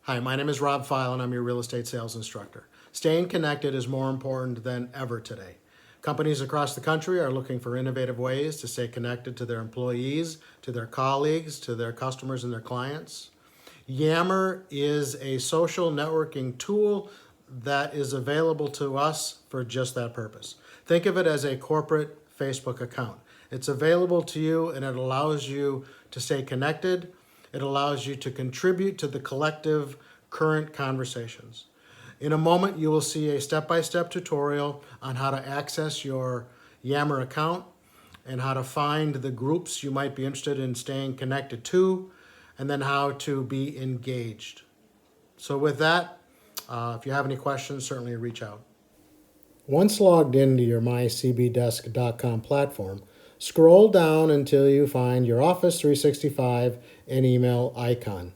Hi, my name is Rob File and I'm your real estate sales instructor. Staying connected is more important than ever today. Companies across the country are looking for innovative ways to stay connected to their employees, to their colleagues, to their customers and their clients. Yammer is a social networking tool that is available to us for just that purpose. Think of it as a corporate Facebook account. It's available to you and it allows you to stay connected. It allows you to contribute to the collective current conversations. In a moment, you will see a step-by-step tutorial on how to access your Yammer account and how to find the groups you might be interested in staying connected to, and then how to be engaged. So with that, if you have any questions, certainly reach out. Once logged into your mycbdesk.com platform, scroll down until you find your Office 365 and email icon.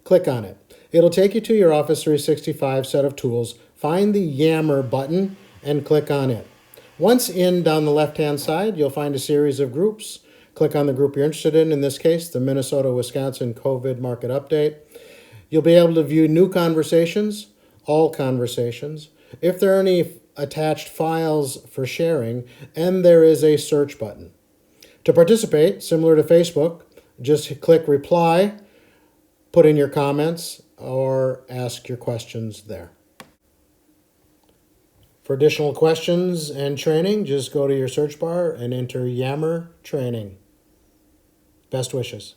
Click on it. It'll take you to your Office 365 set of tools. Find the Yammer button and click on it. Once in, down the left-hand side, you'll find a series of groups. Click on the group you're interested in this case, the Minnesota-Wisconsin COVID market update. You'll be able to view new conversations, all conversations, if there are any attached files for sharing, and there is a search button. To participate, similar to Facebook, just click reply, put in your comments, or ask your questions there. For additional questions and training, just go to your search bar and enter Yammer Training. Best wishes.